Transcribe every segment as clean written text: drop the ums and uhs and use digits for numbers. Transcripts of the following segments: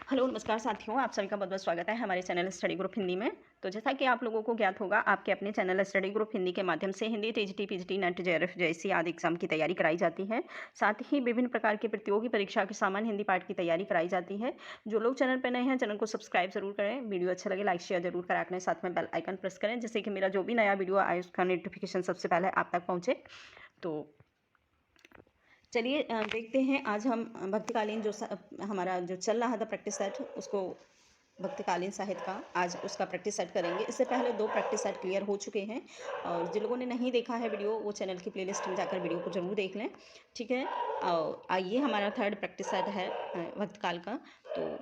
Hello नमस्कार साथियों, आप सभी का बहुत-बहुत स्वागत है हमारे चैनल स्टडी ग्रुप हिंदी में। तो जैसा कि आप लोगों को ज्ञात होगा, आपके अपने चैनल स्टडी ग्रुप हिंदी के माध्यम से Hindi, TGT, PGT, net, JRF जैसी आदि एग्जाम की तैयारी कराई जाती है। साथ ही विभिन्न प्रकार की प्रतियोगी परीक्षा के सामान्य हिंदी पाठ की तैयारी कराई जाती है। जो लोग चैनल पर नए हैं, चैनल को सब्सक्राइब जरूर करें। वीडियो अच्छा लगे लाइक शेयर जरूर करा करें, साथ में बेल आइकन प्रेस करें, जिससे कि मेरा जो भी नया वीडियो आए उसका नोटिफिकेशन सबसे पहले आप तक पहुँचे। तो चलिए देखते हैं आज हम भक्तिकालीन हमारा जो चल रहा था प्रैक्टिस सेट, उसको भक्तिकालीन साहित्य का आज उसका प्रैक्टिस सेट करेंगे। इससे पहले 2 प्रैक्टिस सेट क्लियर हो चुके हैं और जिन लोगों ने नहीं देखा है वीडियो, वो चैनल की प्लेलिस्ट में जाकर वीडियो को ज़रूर देख लें, ठीक है। और आइए हमारा 3rd प्रैक्टिस सेट है भक्तकाल का। तो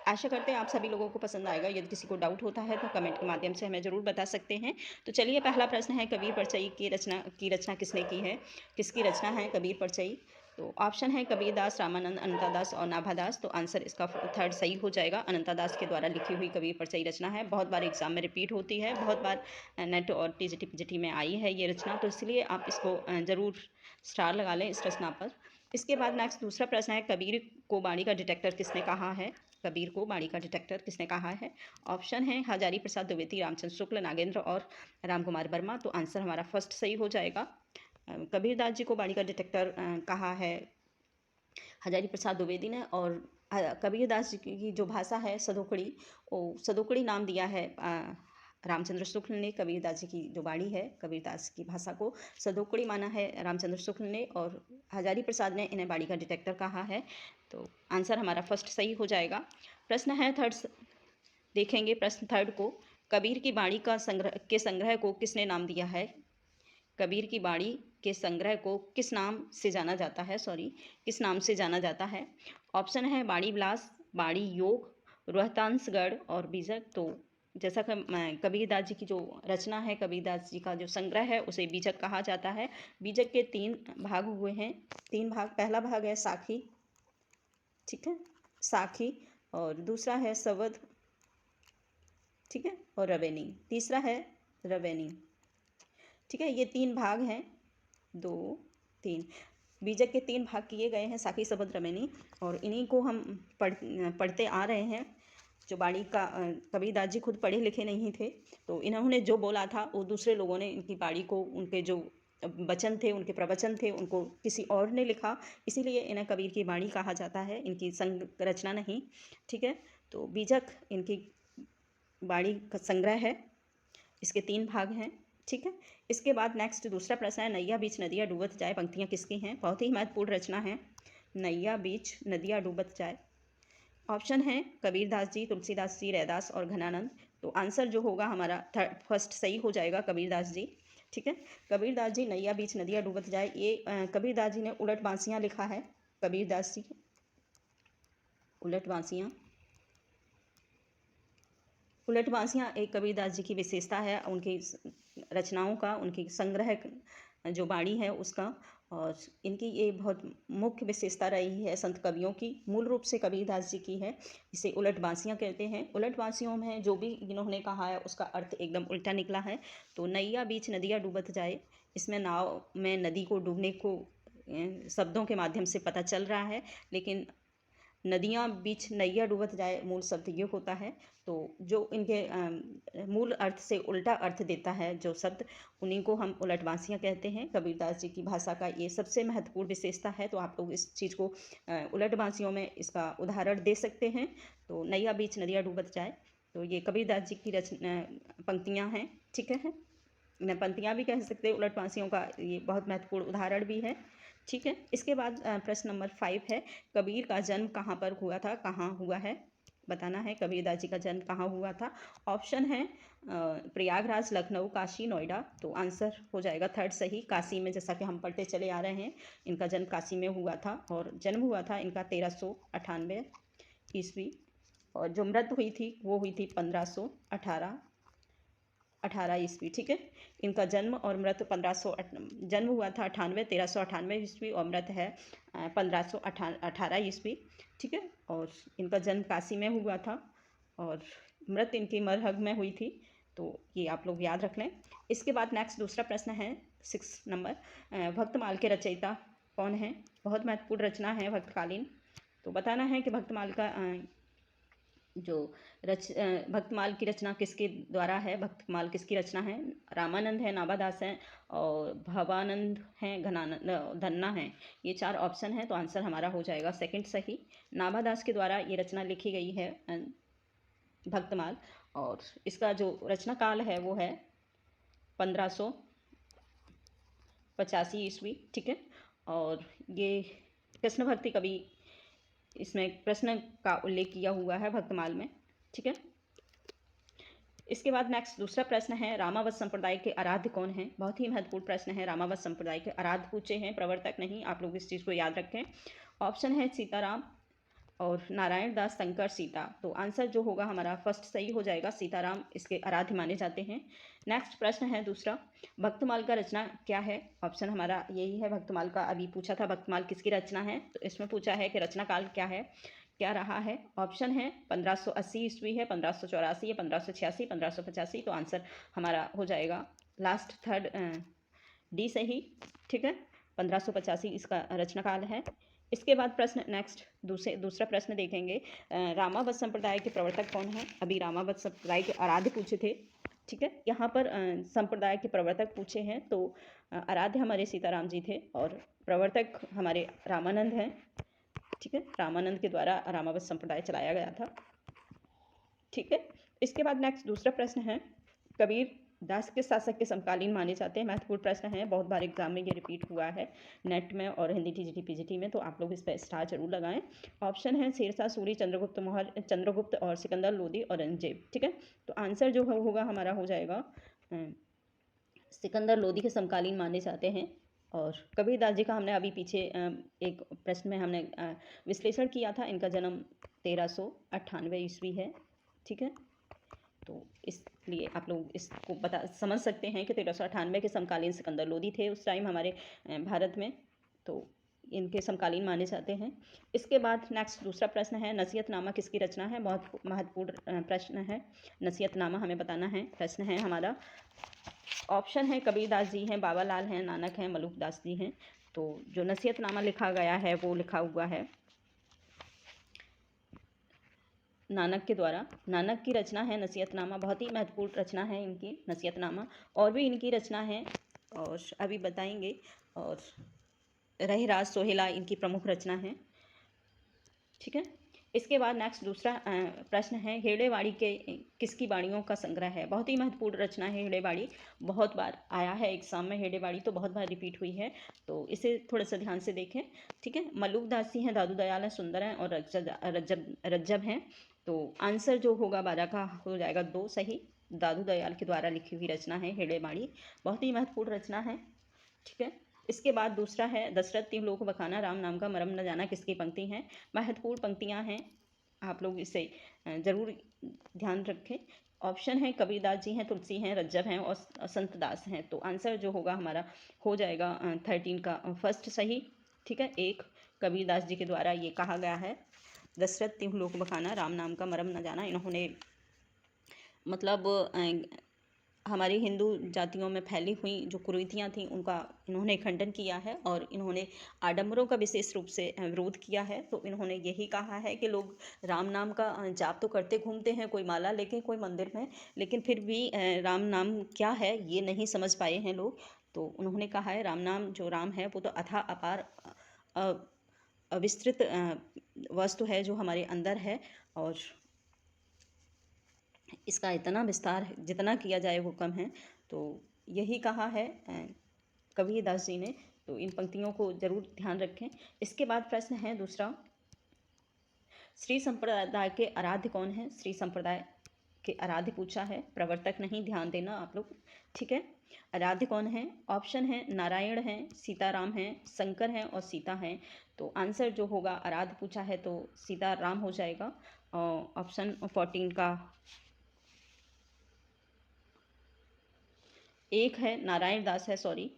आशा करते हैं आप सभी लोगों को पसंद आएगा। यदि किसी को डाउट होता है तो कमेंट के माध्यम से हमें ज़रूर बता सकते हैं। तो चलिए, पहला प्रश्न है, कबीर परचई की रचना किसने की है? किसकी रचना है कबीर परचई? तो ऑप्शन है कबीरदास, रामानंद, अनंतादास और नाभादास। तो आंसर इसका 3rd सही हो जाएगा। अनंतादास के द्वारा लिखी हुई कबीर परचई रचना है। बहुत बार एग्जाम में रिपीट होती है, बहुत बार नेट और टीजीटी पीजीटी में आई है ये रचना, तो इसलिए आप इसको ज़रूर स्टार लगा लें इस रचना पर। इसके बाद नेक्स्ट दूसरा प्रश्न है, कबीर को बाणी का डिटेक्टर किसने कहा है? कबीर को बाणी का डिटेक्टर किसने कहा है? ऑप्शन है हजारी प्रसाद द्विवेदी, रामचंद्र शुक्ल, नागेंद्र और रामकुमार वर्मा। तो आंसर हमारा फर्स्ट सही हो जाएगा। कबीरदास जी को बाणी का डिटेक्टर कहा है हजारी प्रसाद द्विवेदी ने। और कबीरदास जी की जो भाषा है सदोकड़ी, वो सदोकड़ी नाम दिया है रामचंद्र शुक्ल ने। कबीरदास जी की जो बाणी है, कबीरदास की भाषा को सदोकड़ी माना है रामचंद्र शुक्ल ने, और हजारी प्रसाद ने इन्हें बाणी का डिटेक्टर कहा है। तो आंसर हमारा फर्स्ट सही हो जाएगा। प्रश्न है थर्ड, देखेंगे प्रश्न 3rd को, कबीर की बाणी का संग्रह को किसने नाम दिया है? कबीर की बाणी के संग्रह को किस नाम से जाना जाता है? किस नाम से जाना जाता है? ऑप्शन है बाणी विलास, बाणी योग, रोहतांसगढ़ और बीजक। तो जैसा कि कबीरदास जी की जो रचना है, कबीरदास जी का जो संग्रह है, उसे बीजक कहा जाता है। बीजक के 3 भाग हुए हैं, 3 भाग। पहला भाग है साखी, ठीक है, साखी। और दूसरा है सवध, ठीक है, और रवेनी। तीसरा है रवेनी, ठीक है। ये 3 भाग हैं, 2 3। बीजक के 3 भाग किए गए हैं, साखी, सवध, रवेनी, और इन्हीं को हम पढ़ते आ रहे हैं। जो बाणी का कबीरदास जी खुद पढ़े लिखे नहीं थे, तो इन्होंने जो बोला था वो दूसरे लोगों ने इनकी बाणी को, उनके जो वचन थे, उनके प्रवचन थे, उनको किसी और ने लिखा, इसीलिए इन्हें कबीर की बाणी कहा जाता है, इनकी रचना नहीं, ठीक है। तो बीजक इनकी बाणी का संग्रह है, इसके 3 भाग हैं, ठीक है। इसके बाद नेक्स्ट दूसरा प्रश्न है, नैया बीच नदिया डूबत जाए पंक्तियाँ किसकी हैं? बहुत ही महत्वपूर्ण रचना है, नैया बीच नदिया डूबत जाए। ऑप्शन है कबीरदास जी, तुलसीदास जी, रैदास और घनानंद। तो आंसर जो होगा हमारा फर्स्ट सही हो जाएगा, कबीरदास जी, ठीक है। कबीरदास जी नैया बीच नदिया डूबत जाए, ये कबीरदास जी ने उलट बांसियाँ लिखा है। कबीरदास जी उलट बांसियाँ, उलट बांसियाँ एक कबीरदास जी की विशेषता है, उनकी रचनाओं का, उनकी संग्रह जो बाणी है उसका। और इनकी ये बहुत मुख्य विशेषता रही है संत कवियों की, मूल रूप से कबीरदास जी की है। इसे उलट बांसियाँ कहते हैं। उलट बांसियों में जो भी इन्होंने कहा है उसका अर्थ एकदम उल्टा निकला है। तो नैया बीच नदिया डूबत जाए, इसमें नाव में नदी को डूबने को शब्दों के माध्यम से पता चल रहा है, लेकिन नदियाँ बीच नैया डूबत जाए मूल शब्द ये होता है। तो जो इनके मूल अर्थ से उल्टा अर्थ देता है जो शब्द, उन्हीं को हम उलटबांसियाँ कहते हैं। कबीरदास जी की भाषा का ये सबसे महत्वपूर्ण विशेषता है। तो आप लोग इस चीज़ को उलटबांसियों में इसका उदाहरण दे सकते हैं। तो नैया बीच नदिया डूबत जाए, तो ये कबीरदास जी की पंक्तियाँ हैं, ठीक है। पंक्तियाँ भी कह सकते हैं, उलटबांसियों का ये बहुत महत्वपूर्ण उदाहरण भी है, ठीक है। इसके बाद प्रश्न नंबर 5 है, कबीर का जन्म कहाँ पर हुआ था? कहाँ हुआ है बताना है, कबीरदास जी का जन्म कहाँ हुआ था। ऑप्शन है प्रयागराज, लखनऊ, काशी, नोएडा। तो आंसर हो जाएगा 3rd सही, काशी में, जैसा कि हम पढ़ते चले आ रहे हैं, इनका जन्म काशी में हुआ था। और जन्म हुआ था इनका 1398 ईस्वी, और जो मृत्यु हुई थी वो हुई थी 1518 ईस्वी, ठीक है। इनका जन्म और मृत्यु जन्म हुआ था 1398 ईस्वी, और मृत्यु है 1518 ईस्वी, ठीक है। और इनका जन्म काशी में हुआ था और मृत्यु इनकी मरहग में हुई थी। तो ये आप लोग याद रख लें। इसके बाद नेक्स्ट दूसरा प्रश्न है 6 नंबर, भक्तमाल के रचयिता कौन है? बहुत महत्वपूर्ण रचना है भक्तकालीन। तो बताना है कि भक्तमाल का जो भक्तमाल की रचना किसके द्वारा है, भक्तमाल किसकी रचना है? रामानंद है, नाभादास हैं और भवानंद हैं, घनानंद धन्ना हैं। ये 4 ऑप्शन हैं, तो आंसर हमारा हो जाएगा सेकंड सही। नाभादास के द्वारा ये रचना लिखी गई है भक्तमाल, और इसका जो रचना काल है वो है 1585 ईस्वी, ठीक है। और ये कृष्ण भक्ति कवि, इसमें प्रश्न का उल्लेख किया हुआ है भक्तमाल में, ठीक है। इसके बाद नेक्स्ट दूसरा प्रश्न है, रामावत संप्रदाय के आराध्य कौन हैं? बहुत ही महत्वपूर्ण प्रश्न है। रामावत संप्रदाय के आराध्य पूछे हैं, प्रवर्तक नहीं। आप लोग इस चीज़ को याद रखें। ऑप्शन है सीताराम और नारायण दास, शंकर, सीता। तो आंसर जो होगा हमारा फर्स्ट सही हो जाएगा, सीताराम इसके आराध्य माने जाते हैं। नेक्स्ट प्रश्न है दूसरा, भक्तमाल का रचना क्या है? ऑप्शन हमारा यही है, भक्तमाल का अभी पूछा था, भक्तमाल किसकी रचना है, तो इसमें पूछा है कि रचना काल क्या है, क्या रहा है। ऑप्शन है 1580 ईस्वी है, 1584 या 1586, 1585। तो आंसर हमारा हो जाएगा लास्ट थर्ड डी सही, ठीक है। 1585 इसका रचना काल है। इसके बाद प्रश्न नेक्स्ट दूसरा प्रश्न देखेंगे, रामावत संप्रदाय के प्रवर्तक कौन है? अभी रामावत संप्रदाय के आराध्य पूछे थे, ठीक है। यहाँ पर संप्रदाय के प्रवर्तक पूछे हैं, तो आराध्य हमारे सीताराम जी थे और प्रवर्तक हमारे रामानंद हैं, ठीक है। रामानंद के द्वारा रामावत संप्रदाय चलाया गया था, ठीक है। इसके बाद नेक्स्ट दूसरा प्रश्न है, कबीर दास के शासक के समकालीन माने जाते हैं? महत्वपूर्ण प्रश्न है, बहुत बार एग्जाम में ये रिपीट हुआ है नेट में और हिंदी टीजीटी पीजीटी में, तो आप लोग इस पर स्टार जरूर लगाएं। ऑप्शन है शेरशाह सूरी, चंद्रगुप्त मौर्य, चंद्रगुप्त और सिकंदर लोदी, औरंगजेब, ठीक है। तो आंसर जो होगा हमारा हो जाएगा सिकंदर लोदी के समकालीन माने जाते हैं। और कबीर दास जी का हमने अभी पीछे एक प्रश्न में हमने विश्लेषण किया था, इनका जन्म 1398 ईस्वी है, ठीक है। तो इसलिए आप लोग इसको समझ सकते हैं कि 1398 के समकालीन सिकंदर लोदी थे उस टाइम हमारे भारत में, तो इनके समकालीन माने जाते हैं। इसके बाद नेक्स्ट दूसरा प्रश्न है, नसीहतनामा किसकी रचना है? बहुत महत्वपूर्ण प्रश्न है, नसीहतनामा हमें बताना है। प्रश्न है हमारा, ऑप्शन है कबीरदास जी हैं, बाबा लाल हैं, नानक हैं, मलुकदास जी हैं। तो जो नसीहतनामा लिखा गया है वो लिखा हुआ है नानक के द्वारा। नानक की रचना है नसीहतनामा, बहुत ही महत्वपूर्ण रचना है इनकी नसीहतनामा। और भी इनकी रचना है और अभी बताएंगे। और रहीराज, सोहेला इनकी प्रमुख रचना है, ठीक है। इसके बाद नेक्स्ट दूसरा प्रश्न है, हेड़ेवाड़ी के किसकी वाणियों का संग्रह है? बहुत ही महत्वपूर्ण रचना है हेड़ेवाड़ी, बहुत बार आया है एग्जाम में, हेड़ेवाड़ी तो बहुत बार रिपीट हुई है, तो इसे थोड़ा सा ध्यान से देखें, ठीक है। मलुकदास जी हैं, दादू दयाल हैं, सुंदर हैं और रज्जब हैं। तो आंसर जो होगा 12 का हो जाएगा 2 सही। दादू दयाल के द्वारा लिखी हुई रचना है हेड़ेवाड़ी, बहुत ही महत्वपूर्ण रचना है, ठीक है। इसके बाद दूसरा है, दशरथ तीन लोक बखाना, राम नाम का मरम न जाना किसकी पंक्ति हैं? महत्वपूर्ण पंक्तियां हैं, आप लोग इसे जरूर ध्यान रखें। ऑप्शन है कबीरदास जी हैं, तुलसी हैं, रज्जब हैं और संत दास हैं। तो आंसर जो होगा हमारा हो जाएगा 13 का फर्स्ट सही, ठीक है। एक कबीरदास जी के द्वारा ये कहा गया है, दशरथ तीन लोक बखाना, राम नाम का मरम न जाना, इन्होंने मतलब हमारी हिंदू जातियों में फैली हुई जो कुरीतियाँ थीं उनका इन्होंने खंडन किया है और इन्होंने आडंबरों का विशेष रूप से विरोध किया है। तो इन्होंने यही कहा है कि लोग राम नाम का जाप तो करते घूमते हैं, कोई माला लेके, कोई मंदिर में, लेकिन फिर भी राम नाम क्या है ये नहीं समझ पाए हैं लोग। तो उन्होंने कहा है राम नाम, जो राम है वो तो अथाह अपार अविस्तृत वस्तु है जो हमारे अंदर है, और इसका इतना विस्तार जितना किया जाए वो कम है। तो यही कहा है कबीरदास जी ने, तो इन पंक्तियों को जरूर ध्यान रखें। इसके बाद प्रश्न है दूसरा, श्री संप्रदाय के आराध्य कौन है? श्री संप्रदाय के आराध्य पूछा है, प्रवर्तक नहीं, ध्यान देना आप लोग, ठीक है। आराध्य कौन है? ऑप्शन है नारायण हैं, सीताराम हैं, शंकर हैं और सीता हैं। तो आंसर जो होगा, आराध्य पूछा है तो सीताराम हो जाएगा। ऑप्शन 14 का एक है नारायण दास है, सॉरी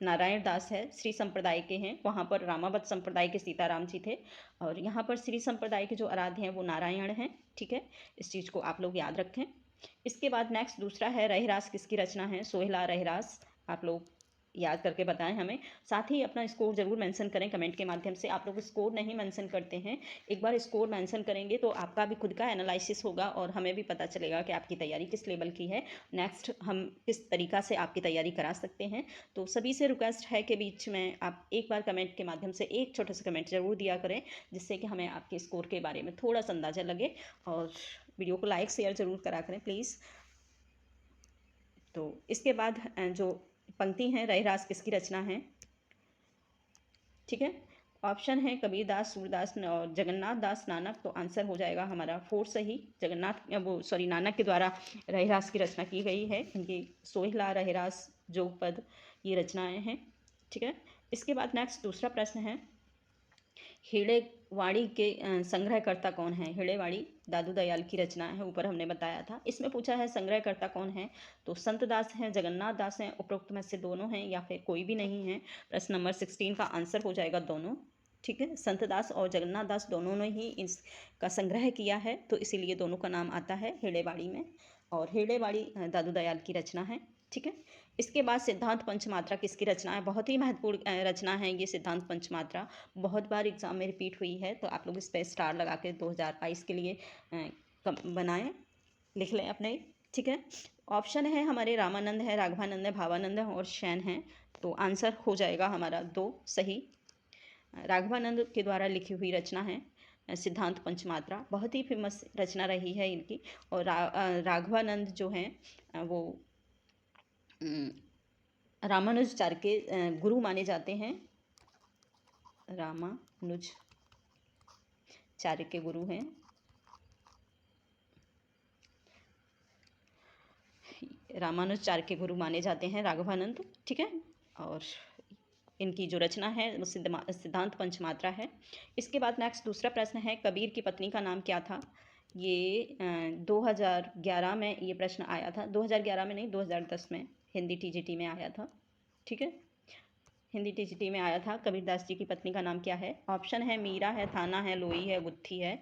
नारायण दास है, श्री संप्रदाय के हैं, वहाँ पर रामावत संप्रदाय के सीताराम जी थे, और यहाँ पर श्री संप्रदाय के जो आराध्य हैं वो नारायण हैं, ठीक है। इस चीज़ को आप लोग याद रखें। इसके बाद नेक्स्ट दूसरा है, रहीरास किसकी रचना है? सोहेला रहीरास, आप लोग याद करके बताएं हमें। साथ ही अपना स्कोर ज़रूर मेंशन करें कमेंट के माध्यम से। आप लोग स्कोर नहीं मेंशन करते हैं, एक बार स्कोर मेंशन करेंगे तो आपका भी खुद का एनालिसिस होगा और हमें भी पता चलेगा कि आपकी तैयारी किस लेवल की है, नेक्स्ट हम किस तरीक़ा से आपकी तैयारी करा सकते हैं। तो सभी से रिक्वेस्ट है कि बीच में आप एक बार कमेंट के माध्यम से एक छोटा सा कमेंट ज़रूर दिया करें, जिससे कि हमें आपके स्कोर के बारे में थोड़ा सा अंदाज़ा लगे। और वीडियो को लाइक शेयर ज़रूर करा करें प्लीज़। तो इसके बाद जो पंक्ति हैं, रैदास किसकी रचना है? ठीक है, ऑप्शन है कबीरदास, सूरदास और जगन्नाथ दास नानक। तो आंसर हो जाएगा हमारा 4 सही। नानक के द्वारा रैदास की रचना की गई है। इनकी सोहिला, रैदास, जोगपद ये रचनाएं हैं। ठीक है, इसके बाद नेक्स्ट दूसरा प्रश्न है, हेड़ेवाड़ी के संग्रहकर्ता कौन है? हेड़ेवाड़ी दादू दयाल की रचना है, ऊपर हमने बताया था। इसमें पूछा है संग्रहकर्ता कौन है, तो संत दास हैं, जगन्नाथ दास हैं, उपरोक्त में से दोनों हैं या फिर कोई भी नहीं है। प्रश्न नंबर 16 का आंसर हो जाएगा दोनों। ठीक है, संत दास और जगन्नाथ दास दोनों ने ही इसका संग्रह किया है, तो इसीलिए दोनों का नाम आता है हेड़ेवाड़ी में। और हेड़ेवाड़ी दादू दयाल की रचना है। ठीक है, इसके बाद सिद्धांत पंचमात्रा किसकी रचना है? बहुत ही महत्वपूर्ण रचना है ये सिद्धांत पंचमात्रा, बहुत बार एग्जाम में रिपीट हुई है, तो आप लोग इस पर स्टार लगा के 2022 के लिए बनाएं, लिख लें अपने। ठीक है, ऑप्शन है हमारे रामानंद है, राघवानंद है, भावानंद है और शैन है। तो आंसर हो जाएगा हमारा 2 सही। राघवानंद के द्वारा लिखी हुई रचना है सिद्धांत पंचमात्रा, बहुत ही फेमस रचना रही है इनकी। और राघवानंद जो हैं वो रामानुजाचार्य के गुरु माने जाते हैं। रामानुजाचार्य के गुरु हैं। रामानुजाचार्य के गुरु माने जाते हैं राघवानंद। ठीक है, और इनकी जो रचना है वो सिद्धांत पंचमात्रा है। इसके बाद नेक्स्ट दूसरा प्रश्न है, कबीर की पत्नी का नाम क्या था? ये 2011 में ये प्रश्न आया था। 2011 में नहीं, 2010 में हिंदी टीजीटी में आया था। ठीक है, हिंदी टीजीटी में आया था। कबीरदास जी की पत्नी का नाम क्या है? ऑप्शन है मीरा है, थाना है, लोई है, गुत्थी है।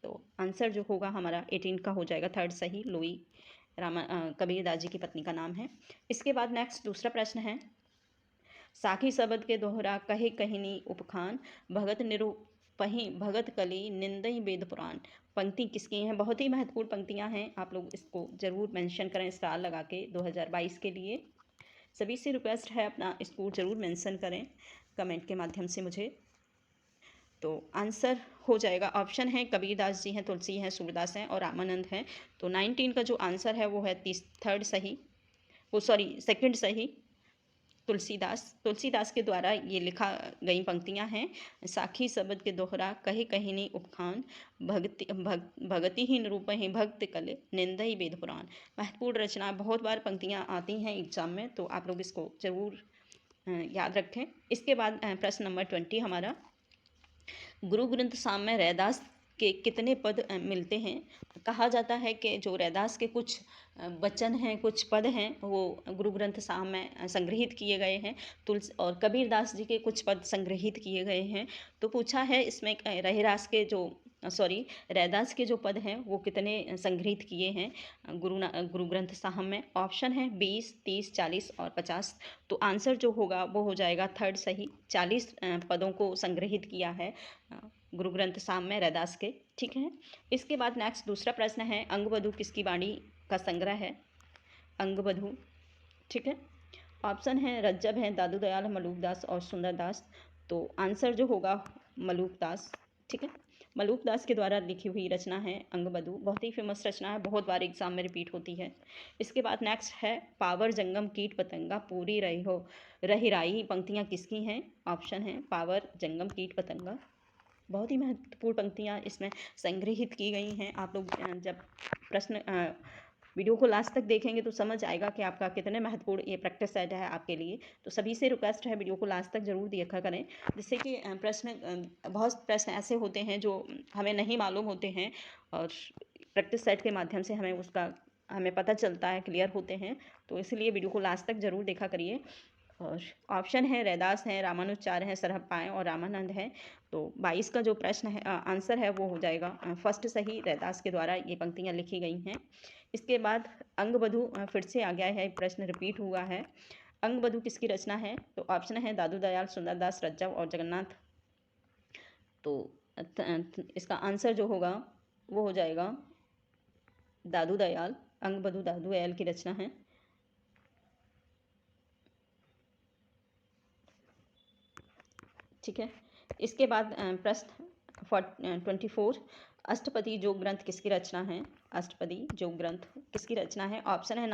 तो आंसर जो होगा हमारा 18 का हो जाएगा 3rd सही, लोई कबीरदास जी की पत्नी का नाम है। इसके बाद नेक्स्ट दूसरा प्रश्न है, साखी शब्द के दोहरा कहे कहिनी उपखान, भगत निरूपहि भगत कली निंदई वेद पुराण। पंक्ति किसकी हैं? बहुत ही महत्वपूर्ण पंक्तियां हैं, आप लोग इसको जरूर मेंशन करें स्टार लगा के 2022 के लिए। सभी से रिक्वेस्ट है अपना स्कोर जरूर मेंशन करें कमेंट के माध्यम से मुझे। तो आंसर हो जाएगा, ऑप्शन है कबीरदास जी हैं, तुलसी हैं, सूरदास हैं और रामानंद हैं। तो 19 का जो आंसर है वो है 3rd सही, वो सॉरी 2nd सही, तुलसीदास के द्वारा ये लिखा गई पंक्तियां हैं, साखी शब्द के दोहरा कहे कहिनी उपखान, भगति ही निरूप ही भक्त कले निंदई वेद पुराण। महत्वपूर्ण रचना, बहुत बार पंक्तियां आती हैं एग्जाम में, तो आप लोग इसको जरूर याद रखें। इसके बाद प्रश्न नंबर 20 हमारा, गुरु ग्रंथ साहब में रैदास के कितने पद मिलते हैं? कहा जाता है कि जो रैदास के कुछ वचन हैं, कुछ पद हैं, वो गुरु ग्रंथ साहब में संग्रहित किए गए हैं। और कबीरदास जी के कुछ पद संग्रहित किए गए हैं। तो पूछा है इसमें रैदास के जो पद हैं वो कितने संग्रहित किए हैं गुरु ग्रंथ साहब में? ऑप्शन है 20, 30, 40 और 50। तो आंसर जो होगा वो हो जाएगा 3rd सही, 40 पदों को संग्रहित किया है गुरु ग्रंथ साहब में रैदास के। ठीक है, इसके बाद नेक्स्ट दूसरा प्रश्न है, अंगबधू किसकी वाणी का संग्रह है? अंगबधू। ठीक है, ऑप्शन है रज्जब है, दादू दयाल, मलूकदास और सुंदरदास। तो आंसर जो होगा मलूकदास। ठीक है, मलूकदास के द्वारा लिखी हुई रचना है अंगबधू, बहुत ही फेमस रचना है, बहुत बार एग्जाम में रिपीट होती है। इसके बाद नेक्स्ट है, पावर जंगम कीट पतंगा पूरी रही हो रही राई। पंक्तियाँ किसकी हैं? ऑप्शन है पावर जंगम कीट पतंगा, बहुत ही महत्वपूर्ण पंक्तियाँ इसमें संग्रहित की गई हैं। आप लोग जब प्रश्न वीडियो को लास्ट तक देखेंगे तो समझ आएगा कि आपका कितने महत्वपूर्ण ये प्रैक्टिस सेट है आपके लिए। तो सभी से रिक्वेस्ट है वीडियो को लास्ट तक जरूर देखा करें, जिससे कि बहुत प्रश्न ऐसे होते हैं जो हमें नहीं मालूम होते हैं और प्रैक्टिस सेट के माध्यम से हमें पता चलता है, क्लियर होते हैं। तो इसलिए वीडियो को लास्ट तक जरूर देखा करिए। और ऑप्शन है रैदास हैं, रामानुजाचार्य हैं, सरहब पाएँ और रामानंद हैं। तो 22 का जो प्रश्न है आंसर है वो हो जाएगा 1st सही, रैदास के द्वारा ये पंक्तियाँ लिखी गई हैं। इसके बाद अंगबधू फिर से आ गया है, प्रश्न रिपीट हुआ है। अंगबधू किसकी रचना है? तो ऑप्शन है दादू दयाल, सुंदरदास, रज्जव और जगन्नाथ। तो इसका आंसर जो होगा वो हो जाएगा दादू दयाल। अंगबधू दादू दयाल की रचना है। ठीक है, इसके बाद प्रश्न 24, अष्टपदी जोग ग्रंथ किसकी रचना है? अष्टपदी जोग ग्रंथ किसकी रचना है? ऑप्शन है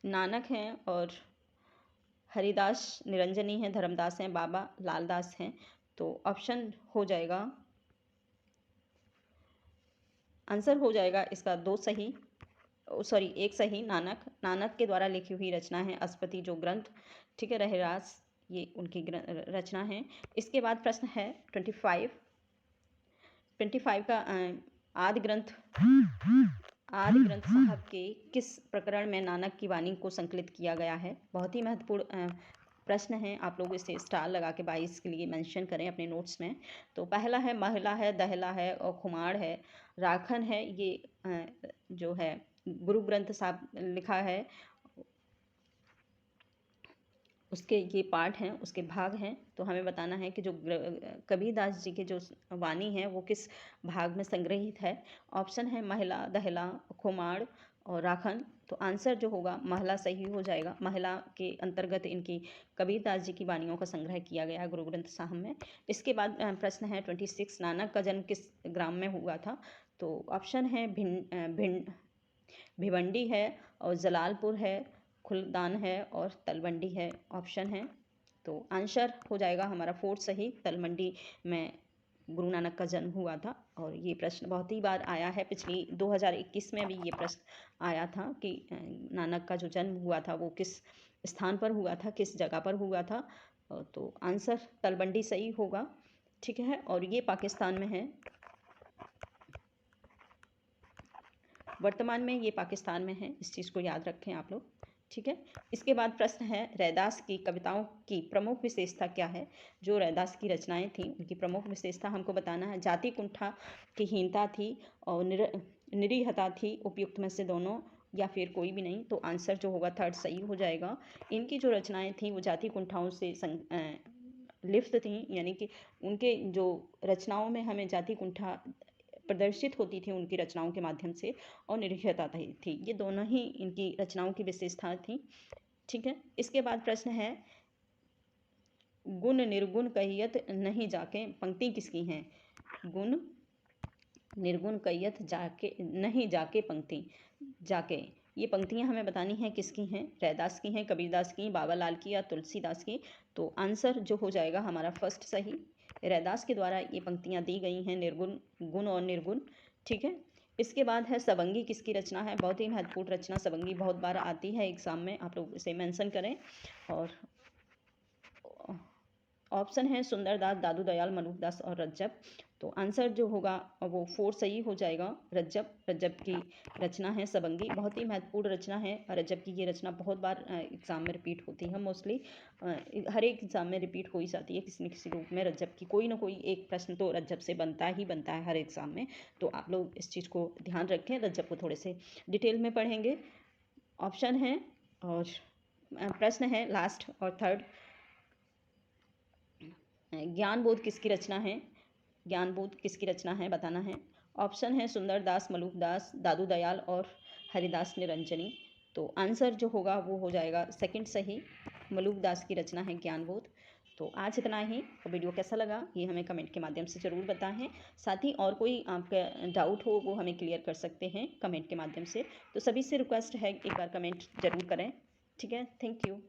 नानक है और हरिदास निरंजनी है, धर्मदास हैं, बाबा लालदास हैं। तो ऑप्शन हो जाएगा, आंसर हो जाएगा इसका एक सही। नानक के द्वारा लिखी हुई रचना है अष्टपदी जोग ग्रंथ। ठीक है, रहरास ये उनकी रचना है। इसके बाद प्रश्न है 25 का आदि ग्रंथ साहब के किस प्रकरण में नानक की वाणी को संकलित किया गया है? बहुत ही महत्वपूर्ण प्रश्न है, आप लोग इसे स्टार लगा के 22 के लिए मेंशन करें अपने नोट्स में। तो पहला है महला है, दहला है और खुमार है, राखन है। ये जो है गुरु ग्रंथ साहब लिखा है, उसके ये पार्ट हैं, उसके भाग हैं। तो हमें बताना है कि जो कबीरदास जी के जो वाणी है वो किस भाग में संग्रहित है। ऑप्शन है महला, दहला, खुमार और राखन। तो आंसर जो होगा महला सही हो जाएगा। महला के अंतर्गत इनकी कबीरदास जी की वाणियों का संग्रह किया गया गुरु ग्रंथ साहब में। इसके बाद प्रश्न है 26, नानक का जन्म किस ग्राम में हुआ था? तो ऑप्शन है भिवंडी है और जलालपुर है, खुलदान है और तलवंडी है। ऑप्शन है, तो आंसर हो जाएगा हमारा 4 सही। तलवंडी में गुरु नानक का जन्म हुआ था। और ये प्रश्न बहुत ही बार आया है, पिछली 2021 में भी ये प्रश्न आया था कि नानक का जो जन्म हुआ था वो किस स्थान पर हुआ था, किस जगह पर हुआ था। तो आंसर तलवंडी सही होगा। ठीक है, और ये पाकिस्तान में है, वर्तमान में ये पाकिस्तान में है, इस चीज़ को याद रखें आप लोग। ठीक है, इसके बाद प्रश्न है रैदास की कविताओं की प्रमुख विशेषता क्या है? जो रैदास की रचनाएं थी उनकी प्रमुख विशेषता हमको बताना है। जाति कुंठा की हीनता थी और निरीहता थी, उपयुक्त में से दोनों या फिर कोई भी नहीं। तो आंसर जो होगा 3rd सही हो जाएगा। इनकी जो रचनाएं थी वो जाति कुंठाओं से लिप्त थी, यानी कि उनके जो रचनाओं में हमें जाति कुंठा प्रदर्शित होती थी उनकी रचनाओं के माध्यम से, और निरीक्षता थी। ये दोनों ही इनकी रचनाओं की विशेषता थी। ठीक है, इसके बाद प्रश्न है गुण निर्गुण कहियत नहीं जाके, पंक्ति किसकी है? गुण निर्गुण कहियत जाके नहीं जाके, पंक्ति जाके, ये पंक्तियां हमें बतानी है किसकी हैं? रैदास की हैं, कबीरदास की, बाबा लाल की या तुलसीदास की। तो आंसर जो हो जाएगा हमारा 1st सही। रैदास के द्वारा ये पंक्तियां दी गई हैं, निर्गुण, गुण और निर्गुण। ठीक है, इसके बाद है सबंगी किसकी रचना है? बहुत ही महत्वपूर्ण रचना, सबंगी बहुत बार आती है एग्जाम में, आप लोग इसे मेंशन करें। और ऑप्शन है सुंदरदास, दादू दयाल, मलुकदास और रज्जब। तो आंसर जो होगा वो 4 सही हो जाएगा। रज्जब की रचना है सबंगी, बहुत ही महत्वपूर्ण रचना है। रज्जब की ये रचना बहुत बार एग्जाम में रिपीट होती है, मोस्टली हर एक एग्जाम में रिपीट हो ही जाती है किसी न किसी रूप में। रज्जब की कोई ना कोई एक प्रश्न तो रज्जब से बनता है हर एग्जाम में। तो आप लोग इस चीज़ को ध्यान रखें, रज्जब को थोड़े से डिटेल में पढ़ेंगे। ऑप्शन है और प्रश्न है लास्ट और 3rd, ज्ञानबोध किसकी रचना है? ज्ञानबोध किसकी रचना है बताना है। ऑप्शन है सुंदरदास, मलुकदास, दादू दयाल और हरिदास निरंजनी। तो आंसर जो होगा वो हो जाएगा 2nd सही, मलुकदास की रचना है ज्ञानबोध। तो आज इतना ही। तो वीडियो कैसा लगा ये हमें कमेंट के माध्यम से ज़रूर बताएं। साथ ही और कोई आपका डाउट हो वो हमें क्लियर कर सकते हैं कमेंट के माध्यम से। तो सभी से रिक्वेस्ट है एक बार कमेंट ज़रूर करें। ठीक है, थैंक यू।